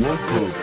Welcome.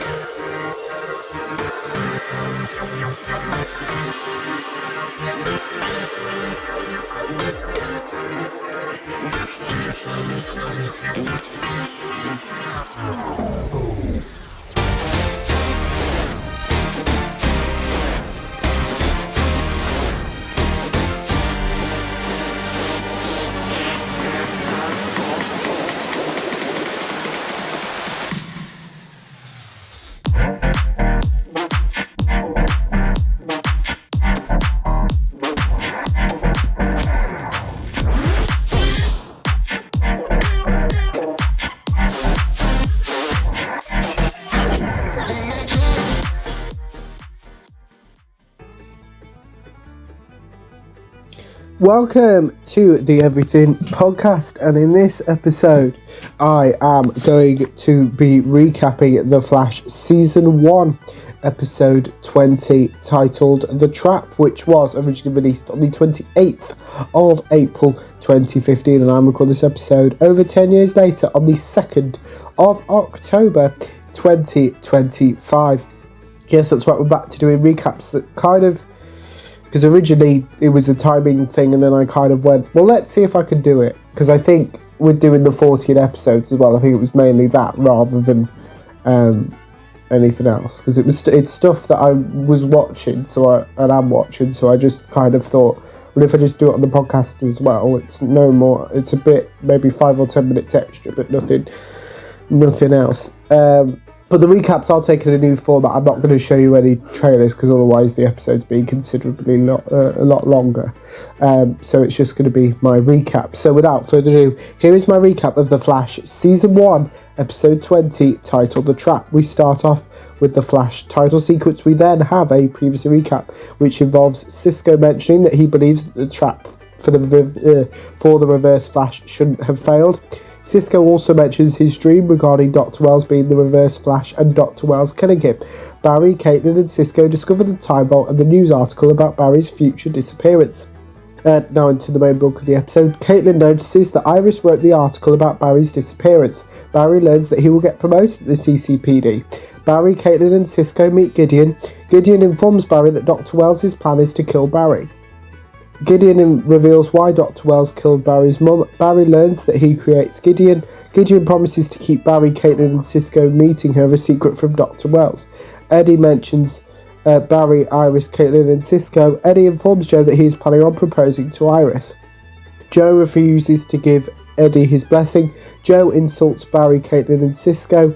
Welcome to the Everything Podcast, and in this episode I am going to be recapping The Flash Season 1, Episode 20, titled The Trap, which was originally released on the 28th of April 2015, and I'm recording this episode over 10 years later on the 2nd of October 2025. Yes, that's right, we're back to doing recaps that kind of... because originally it was a timing thing, and then I kind of went, well, let's see if I can do it. Because I think we're doing the 14 episodes as well. I think it was mainly that rather than anything else. Because it's stuff that I was watching, and I'm watching. So I just kind of thought, well, if I just do it on the podcast as well, it's no more. It's a bit, maybe 5 or 10 minutes extra, but nothing else. But the recaps are taking a new format. I'm not going to show you any trailers because otherwise the episode's being considerably a lot longer. So it's just going to be my recap. So without further ado, here is my recap of The Flash Season 1, Episode 20, titled The Trap. We start off with the Flash title sequence. We then have a previous recap, which involves Cisco mentioning that he believes that the trap for the Reverse Flash shouldn't have failed. Cisco also mentions his dream regarding Dr. Wells being the Reverse Flash and Dr. Wells killing him. Barry, Caitlin and Cisco discover the Time Vault and the news article about Barry's future disappearance. Now into the main bulk of the episode. Caitlin notices that Iris wrote the article about Barry's disappearance. Barry learns that he will get promoted at the CCPD. Barry, Caitlin and Cisco meet Gideon. Gideon informs Barry that Dr. Wells' plan is to kill Barry. Gideon reveals why Dr. Wells killed Barry's mum. Barry learns that he creates Gideon. Gideon promises to keep Barry, Caitlin and Cisco meeting her a secret from Dr. Wells. Eddie mentions Barry, Iris, Caitlin and Cisco. Eddie informs Joe that he is planning on proposing to Iris. Joe refuses to give Eddie his blessing. Joe insults Barry, Caitlin and Cisco.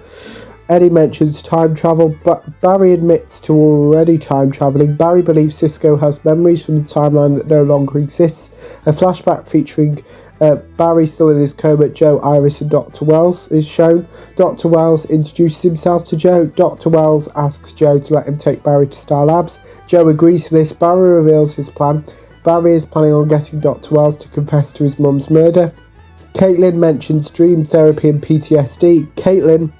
Eddie mentions time travel, but Barry admits to already time travelling. Barry believes Cisco has memories from the timeline that no longer exists. A flashback featuring Barry still in his coma, Joe, Iris and Dr. Wells is shown. Dr. Wells introduces himself to Joe. Dr. Wells asks Joe to let him take Barry to Star Labs. Joe agrees to this. Barry reveals his plan. Barry is planning on getting Dr. Wells to confess to his mum's murder. Caitlin mentions dream therapy and PTSD. Caitlin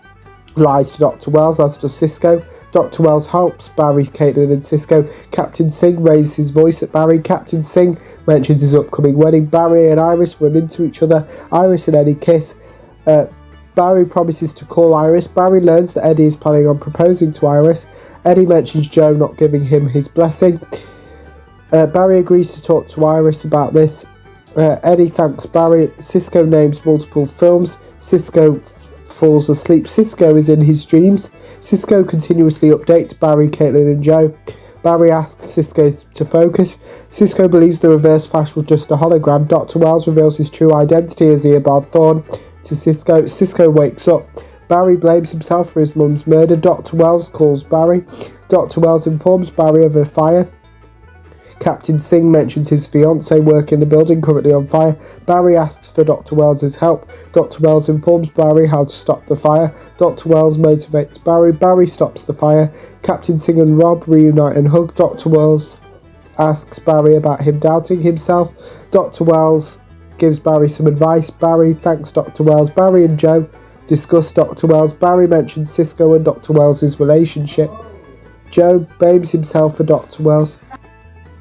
lies to Dr. Wells, as does Cisco. Dr. Wells helps Barry, Caitlin and Cisco. Captain Singh raises his voice at Barry. Captain Singh mentions his upcoming wedding. Barry and Iris run into each other. Iris and Eddie kiss. Barry promises to call Iris. Barry learns that Eddie is planning on proposing to Iris. Eddie mentions Joe not giving him his blessing. Barry agrees to talk to Iris about this. Eddie thanks Barry. Cisco names multiple films. Cisco falls asleep. Cisco is in his dreams. Cisco continuously updates Barry, Caitlin and Joe. Barry asks Cisco to focus. Cisco believes the Reverse Flash was just a hologram. Dr. Wells reveals his true identity as Eobard Thawne to Cisco. Cisco wakes up. Barry blames himself for his mum's murder. Dr. Wells calls Barry. Dr. Wells informs Barry of a fire. Captain Singh mentions his fiancée working the building currently on fire. Barry asks for Dr. Wells' help. Dr. Wells informs Barry how to stop the fire. Dr. Wells motivates Barry. Barry stops the fire. Captain Singh and Rob reunite and hug. Dr. Wells asks Barry about him doubting himself. Dr. Wells gives Barry some advice. Barry thanks Dr. Wells. Barry and Joe discuss Dr. Wells. Barry mentions Cisco and Dr. Wells' relationship. Joe blames himself for Dr. Wells.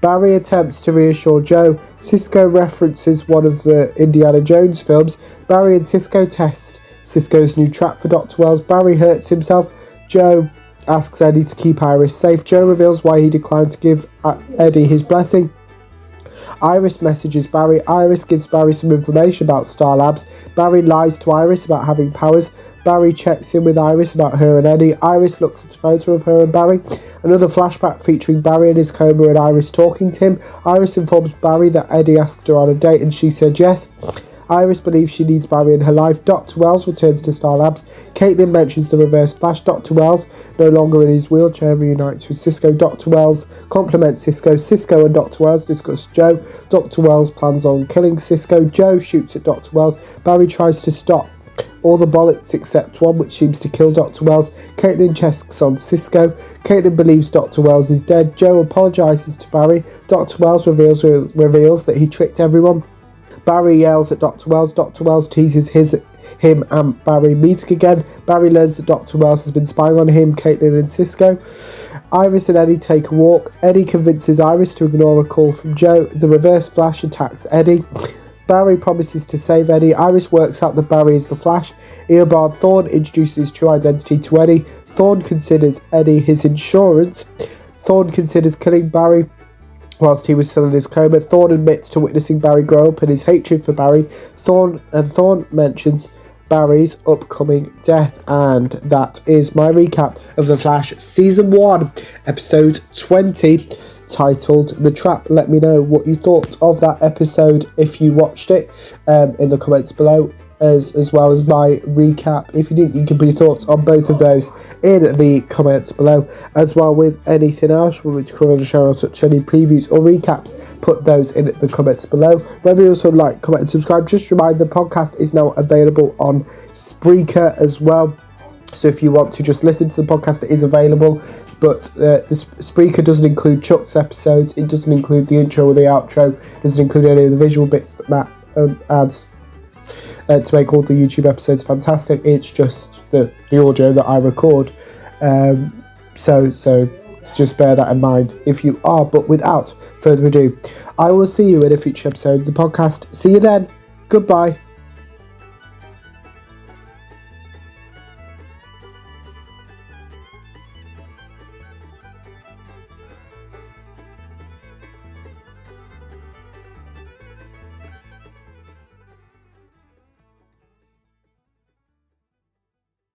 Barry attempts to reassure Joe. Cisco references one of the Indiana Jones films. Barry and Cisco test Cisco's new trap for Dr. Wells. Barry hurts himself. Joe asks Eddie to keep Iris safe. Joe reveals why he declined to give Eddie his blessing. Iris messages Barry. Iris gives Barry some information about Star Labs. Barry lies to Iris about having powers. Barry checks in with Iris about her and Eddie. Iris looks at a photo of her and Barry. Another flashback featuring Barry in his coma and Iris talking to him. Iris informs Barry that Eddie asked her on a date and she said yes. Iris believes she needs Barry in her life. Dr. Wells returns to Star Labs. Caitlin mentions the reverse flash. Dr. Wells, no longer in his wheelchair, reunites with Cisco. Dr. Wells compliments Cisco. Cisco and Dr. Wells discuss Joe. Dr. Wells plans on killing Cisco. Joe shoots at Dr. Wells. Barry tries to stop all the bullets except one, which seems to kill Dr. Wells. Caitlin checks on Cisco. Caitlin believes Dr. Wells is dead. Joe apologises to Barry. Dr. Wells reveals that he tricked everyone. Barry yells at Dr. Wells. Dr. Wells teases him and Barry meeting again. Barry learns that Dr. Wells has been spying on him, Caitlin and Cisco. Iris and Eddie take a walk. Eddie convinces Iris to ignore a call from Joe. The reverse flash attacks Eddie. Barry promises to save Eddie. Iris works out that Barry is the Flash. Eobard Thawne introduces his true identity to Eddie. Thawne considers Eddie his insurance. Thawne considers killing Barry whilst he was still in his coma. Thawne admits to witnessing Barry grow up and his hatred for Barry. Thawne mentions Barry's upcoming death. And that is my recap of The Flash Season 1, Episode 20, titled The Trap. Let me know what you thought of that episode if you watched it in the comments below, as well as my recap. If you didn't, you can put your thoughts on both of those in the comments below, as well with anything else which cover the show, such any previews or recaps. Put those in the comments below. Remember, also like, comment and subscribe. Just remind, the podcast is now available on Spreaker as well, so if you want to just listen to the podcast, it is available. But the Spreaker doesn't include Chuck's episodes. It doesn't include the intro or the outro. It doesn't include any of the visual bits that Matt adds to make all the YouTube episodes fantastic. It's just the audio that I record. So just bear that in mind if you are. But without further ado, I will see you in a future episode of the podcast. See you then. Goodbye.